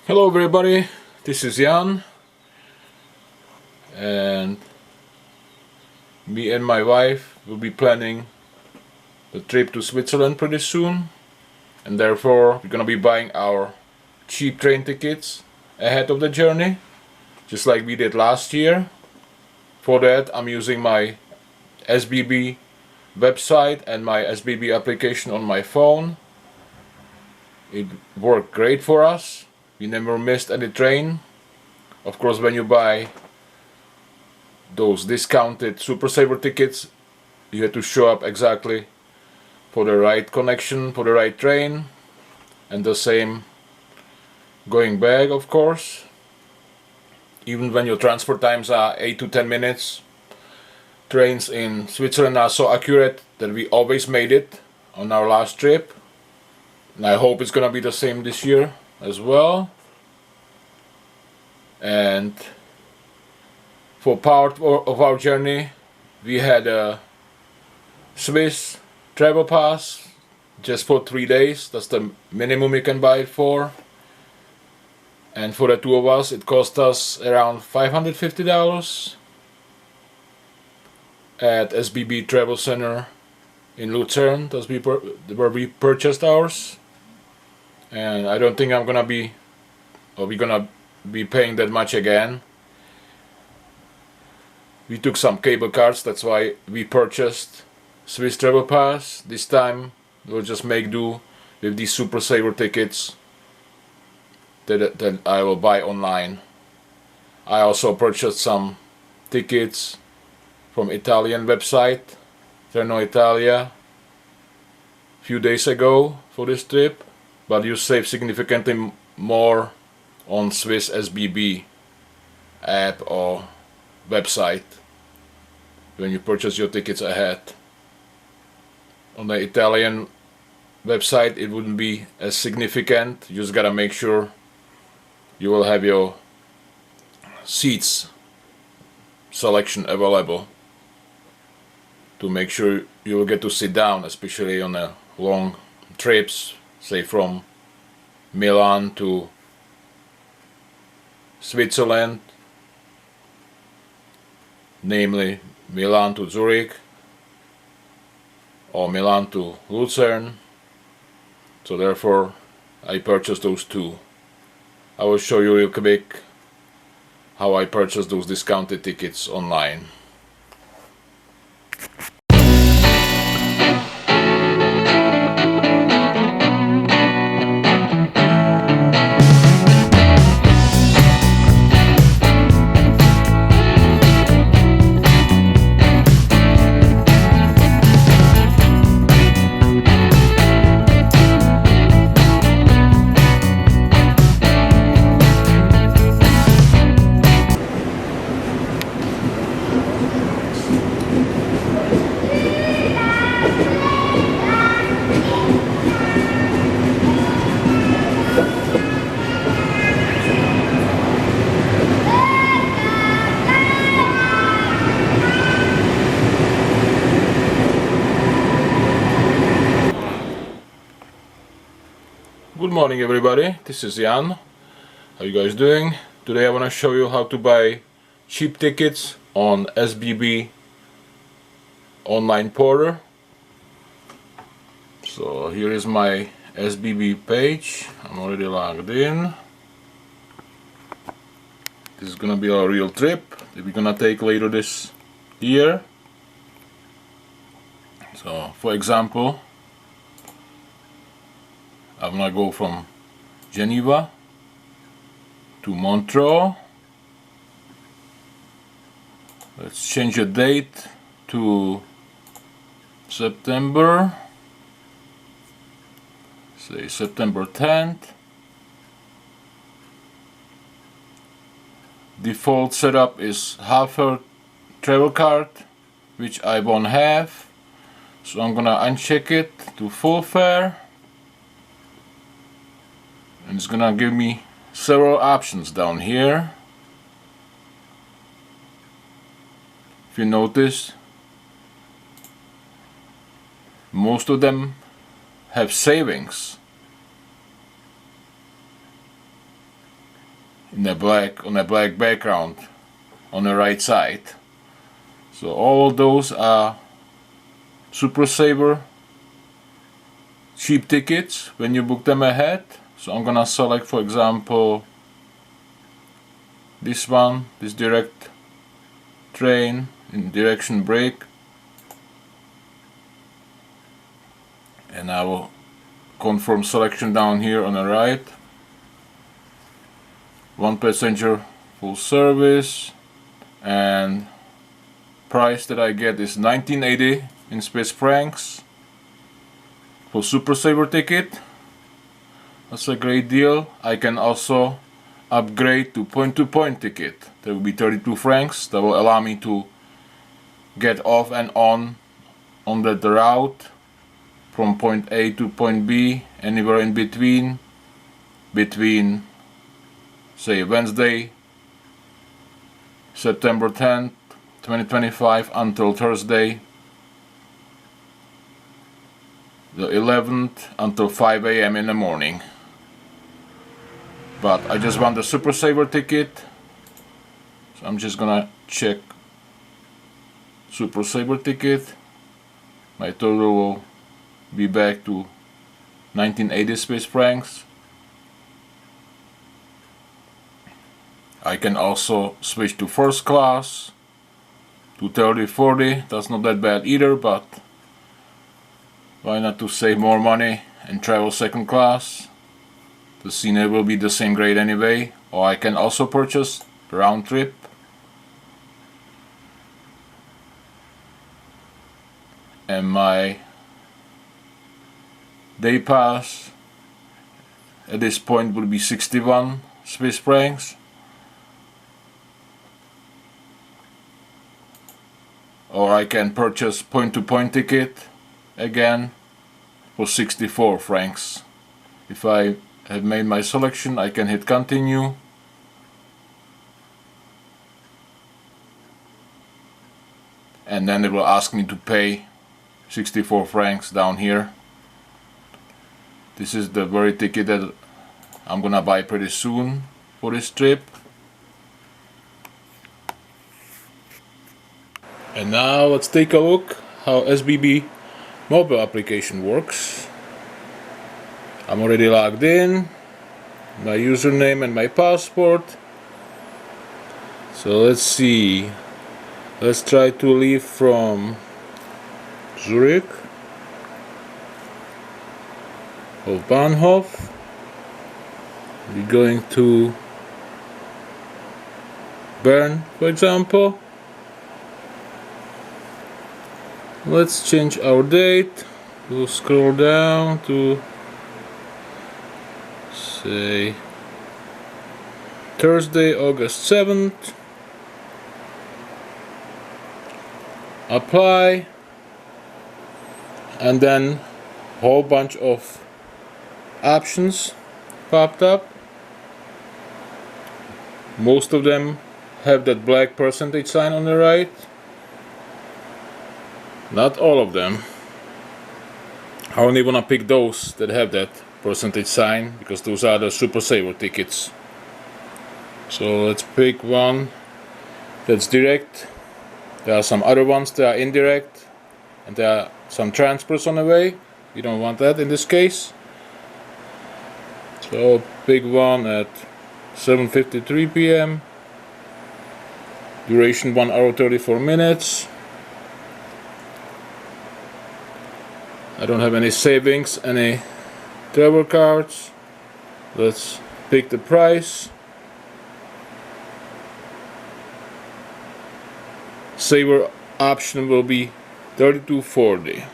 Hello everybody, this is Jan, and me and my wife will be planning the trip to Switzerland pretty soon, and therefore we're gonna be buying our cheap train tickets ahead of the journey, just like we did last year. For that I'm using my SBB website and my SBB application on my phone. It worked great for us. We never missed any train. Of course, when you buy those discounted Super Saver tickets, you have to show up exactly for the right connection, for the right train, and the same going back, of course. Even when your transfer times are 8 to 10 minutes, trains in Switzerland are so accurate that we always made it on our last trip. And I hope it's gonna be the same this year as well. And for part of our journey, we had a Swiss travel pass just for 3 days. That's the minimum you can buy it for. And for the two of us, it cost us around $550 at SBB Travel Center in Lucerne. That's where we purchased ours. And I don't think we're gonna be paying that much again. We took some cable cards, that's why we purchased Swiss Travel Pass. This time we'll just make do with these Super Saver tickets that I will buy online. I also purchased some tickets from Italian website, Treno Italia, a few days ago for this trip, but you save significantly more on Swiss SBB app or website when you purchase your tickets ahead. On the Italian website it wouldn't be as significant. You just gotta make sure you will have your seats selection available to make sure you will get to sit down, especially on the long trips, say from Milan to Switzerland, namely Milan to Zurich or Milan to Lucerne. So therefore I purchased those two. I will show you real quick how I purchased those discounted tickets online. Good morning everybody, this is Jan. How you guys doing? Today I want to show you how to buy cheap tickets on SBB online portal. So here is my SBB page. I'm already logged in. This is gonna be our real trip that we're gonna take later this year. So for example, I'm gonna go from Geneva to Montreux. Let's change the date to September, say September 10th. Default setup is half-fare travel card, which I won't have, so I'm gonna uncheck it to full fare. And it's gonna give me several options down here. If you notice, most of them have savings. on a black background on the right side. So all of those are Super Saver cheap tickets when you book them ahead. So I'm gonna select, for example, this one, this direct train in direction break, and I will confirm selection down here on the right. 1 passenger, full service, and price that I get is 1980 in Swiss francs for Super Saver ticket. That's a great deal. I can also upgrade to point-to-point ticket. That will be 32 francs. That will allow me to get off and on that route from point A to point B, anywhere in between say Wednesday, September 10th, 2025 until Thursday, the 11th, until 5 AM in the morning. But I just want the Super Saver ticket, so I'm just gonna check Super Saver ticket. My total will be back to 1980 Swiss francs. I can also switch to first class to 30-40. That's not that bad either, but why not to save more money and travel second class? The scenery will be the same grade anyway. Or I can also purchase round trip. And my day pass at this point will be 61 Swiss francs. Or I can purchase point-to-point ticket again for 64 francs. If I have made my selection, I can hit continue. And then it will ask me to pay 64 francs down here. This is the very ticket that I'm gonna buy pretty soon for this trip. And now let's take a look how SBB mobile application works. I'm already logged in, my username and my passport. So let's see, let's try to leave from Zurich of Bahnhof. We're going to Bern, for example. Let's change our date. We'll scroll down to say Thursday, August 7th. Apply, and then a whole bunch of options popped up. Most of them have that black percentage sign on the right. Not all of them. I only want to pick those that have that percentage sign, because those are the Super Saver tickets. So let's pick one that's direct. There are some other ones that are indirect, and there are some transfers on the way. We don't want that in this case. So pick one at 7:53 PM. Duration 1 hour 34 minutes. I don't have any savings, any travel cards. Let's pick the price. Saver option will be 32.40.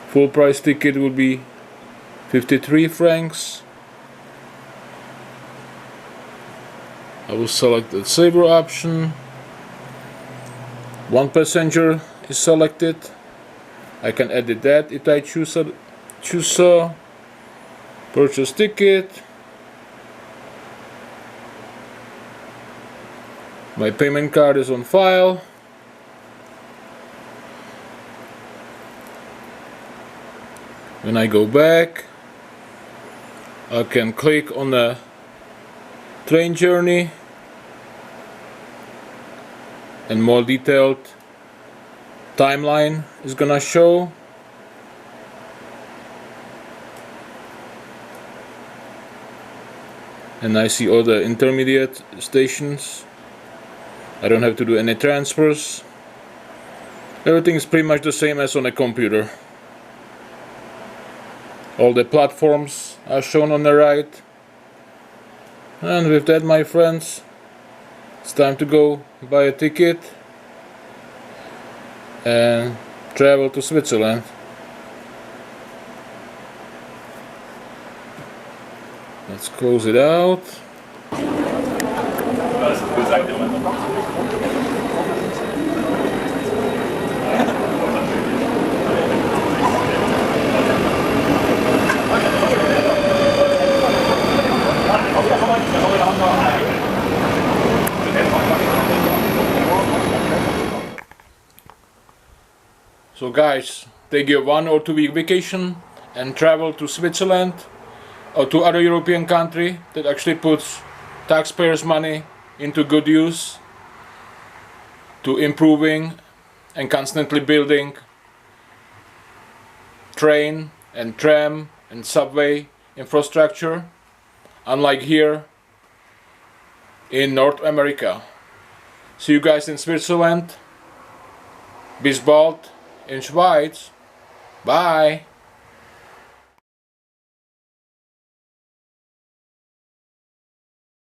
Full price ticket will be 53 francs. I will select the Saver option. 1 passenger is selected. I can edit that if I choose so. Purchase ticket. My payment card is on file. When I go back, I can click on the train journey and more detailed timeline is gonna show. And I see all the intermediate stations. I don't have to do any transfers. Everything is pretty much the same as on a computer. All the platforms are shown on the right. And with that, my friends, it's time to go buy a ticket and travel to Switzerland. Let's close it out. So guys, take your 1 or 2 week vacation and travel to Switzerland or to other European country that actually puts taxpayers' money into good use, to improving and constantly building train and tram and subway infrastructure, unlike here in North America. See you guys in Switzerland. Bis bald in Schweiz. Bye.